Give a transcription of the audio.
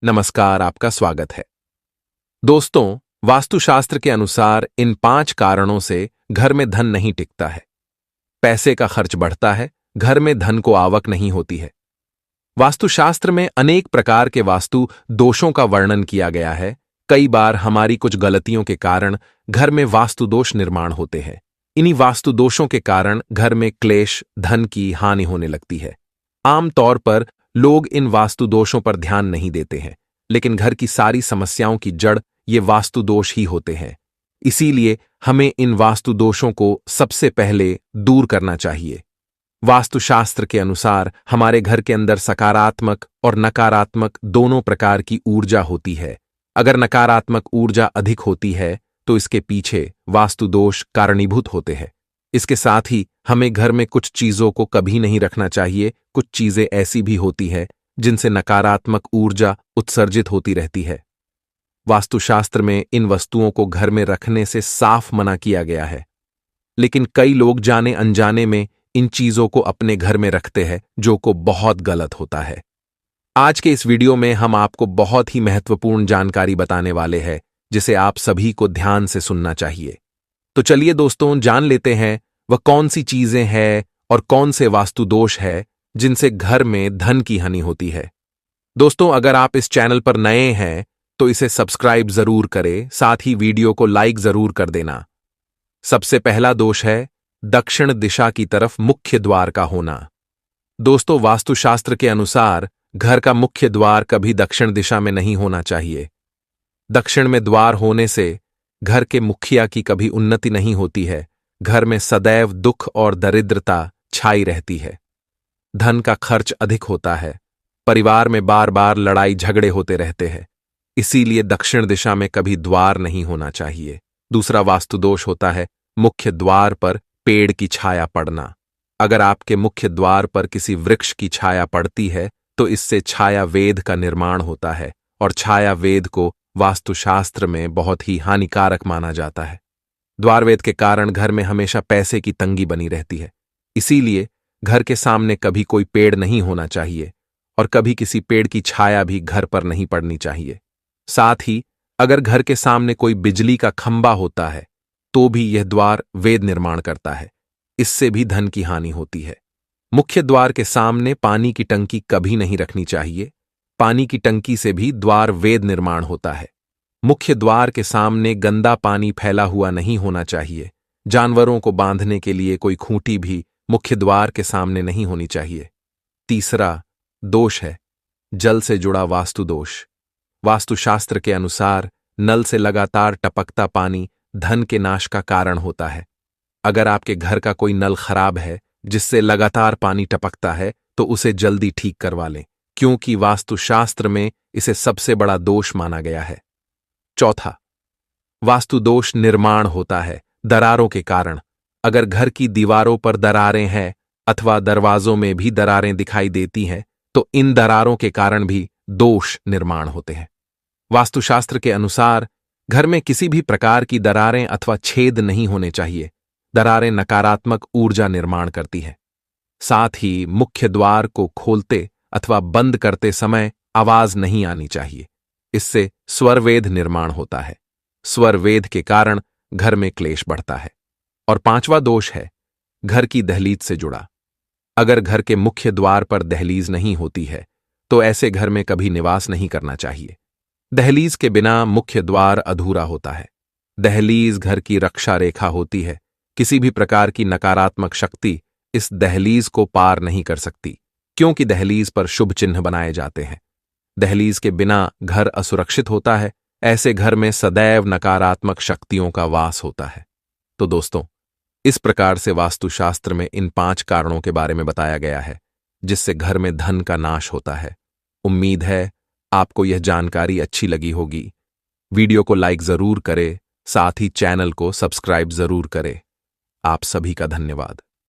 नमस्कार, आपका स्वागत है। दोस्तों, वास्तुशास्त्र के अनुसार इन 5 कारणों से घर में धन नहीं टिकता है। पैसे का खर्च बढ़ता है, घर में धन को आवक नहीं होती है। वास्तुशास्त्र में अनेक प्रकार के वास्तु दोषों का वर्णन किया गया है। कई बार हमारी कुछ गलतियों के कारण घर में वास्तु दोष निर्माण होते हैं। इन्हीं वास्तु दोषों के कारण घर में क्लेश, धन की हानि होने लगती है। आमतौर पर लोग इन वास्तु दोषों पर ध्यान नहीं देते हैं, लेकिन घर की सारी समस्याओं की जड़ ये वास्तु दोष ही होते हैं। इसीलिए हमें इन वास्तु दोषों को सबसे पहले दूर करना चाहिए। वास्तुशास्त्र के अनुसार हमारे घर के अंदर सकारात्मक और नकारात्मक दोनों प्रकार की ऊर्जा होती है। अगर नकारात्मक ऊर्जा अधिक होती है तो इसके पीछे वास्तु दोष कारणीभूत होते हैं। इसके साथ ही हमें घर में कुछ चीजों को कभी नहीं रखना चाहिए। कुछ चीजें ऐसी भी होती है जिनसे नकारात्मक ऊर्जा उत्सर्जित होती रहती है। वास्तुशास्त्र में इन वस्तुओं को घर में रखने से साफ मना किया गया है, लेकिन कई लोग जाने अनजाने में इन चीजों को अपने घर में रखते हैं, जो को बहुत गलत होता है। आज के इस वीडियो में हम आपको बहुत ही महत्वपूर्ण जानकारी बताने वाले हैं, जिसे आप सभी को ध्यान से सुनना चाहिए। तो चलिए दोस्तों, जान लेते हैं वह कौन सी चीजें हैं और कौन से वास्तु दोष है जिनसे घर में धन की हानि होती है। दोस्तों, अगर आप इस चैनल पर नए हैं तो इसे सब्सक्राइब जरूर करें, साथ ही वीडियो को लाइक जरूर कर देना। सबसे पहला दोष है दक्षिण दिशा की तरफ मुख्य द्वार का होना। दोस्तों, वास्तुशास्त्र के अनुसार घर का मुख्य द्वार कभी दक्षिण दिशा में नहीं होना चाहिए। दक्षिण में द्वार होने से घर के मुखिया की कभी उन्नति नहीं होती है। घर में सदैव दुख और दरिद्रता छाई रहती है। धन का खर्च अधिक होता है। परिवार में बार बार लड़ाई झगड़े होते रहते हैं। इसीलिए दक्षिण दिशा में कभी द्वार नहीं होना चाहिए। दूसरा वास्तु दोष होता है मुख्य द्वार पर पेड़ की छाया पड़ना। अगर आपके मुख्य द्वार पर किसी वृक्ष की छाया पड़ती है तो इससे छाया वेद का निर्माण होता है, और छाया वेद को वास्तुशास्त्र में बहुत ही हानिकारक माना जाता है। द्वारवेद के कारण घर में हमेशा पैसे की तंगी बनी रहती है। इसीलिए घर के सामने कभी कोई पेड़ नहीं होना चाहिए, और कभी किसी पेड़ की छाया भी घर पर नहीं पड़नी चाहिए। साथ ही अगर घर के सामने कोई बिजली का खंबा होता है तो भी यह द्वार वेद निर्माण करता है। इससे भी धन की हानि होती है। मुख्य द्वार के सामने पानी की टंकी कभी नहीं रखनी चाहिए। पानी की टंकी से भी द्वार वेद निर्माण होता है। मुख्य द्वार के सामने गंदा पानी फैला हुआ नहीं होना चाहिए। जानवरों को बांधने के लिए कोई खूंटी भी मुख्य द्वार के सामने नहीं होनी चाहिए। तीसरा दोष है जल से जुड़ा वास्तु दोष। वास्तुशास्त्र के अनुसार नल से लगातार टपकता पानी धन के नाश का कारण होता है। अगर आपके घर का कोई नल खराब है जिससे लगातार पानी टपकता है तो उसे जल्दी ठीक करवा लें, क्योंकि वास्तुशास्त्र में इसे सबसे बड़ा दोष माना गया है। चौथा वास्तु दोष निर्माण होता है दरारों के कारण। अगर घर की दीवारों पर दरारें हैं अथवा दरवाजों में भी दरारें दिखाई देती हैं तो इन दरारों के कारण भी दोष निर्माण होते हैं। वास्तुशास्त्र के अनुसार घर में किसी भी प्रकार की दरारें अथवा छेद नहीं होने चाहिए। दरारें नकारात्मक ऊर्जा निर्माण करती हैं। साथ ही मुख्य द्वार को खोलते अथवा बंद करते समय आवाज नहीं आनी चाहिए। इससे स्वरवेद निर्माण होता है। स्वरवेद के कारण घर में क्लेश बढ़ता है। और पांचवा दोष है घर की दहलीज से जुड़ा। अगर घर के मुख्य द्वार पर दहलीज नहीं होती है तो ऐसे घर में कभी निवास नहीं करना चाहिए। दहलीज के बिना मुख्य द्वार अधूरा होता है। दहलीज घर की रक्षा रेखा होती है। किसी भी प्रकार की नकारात्मक शक्ति इस दहलीज को पार नहीं कर सकती, क्योंकि दहलीज पर शुभ चिन्ह बनाए जाते हैं। दहलीज के बिना घर असुरक्षित होता है। ऐसे घर में सदैव नकारात्मक शक्तियों का वास होता है। तो दोस्तों, इस प्रकार से वास्तुशास्त्र में इन 5 कारणों के बारे में बताया गया है जिससे घर में धन का नाश होता है। उम्मीद है आपको यह जानकारी अच्छी लगी होगी। वीडियो को लाइक जरूर करें, साथ ही चैनल को सब्सक्राइब जरूर करें। आप सभी का धन्यवाद।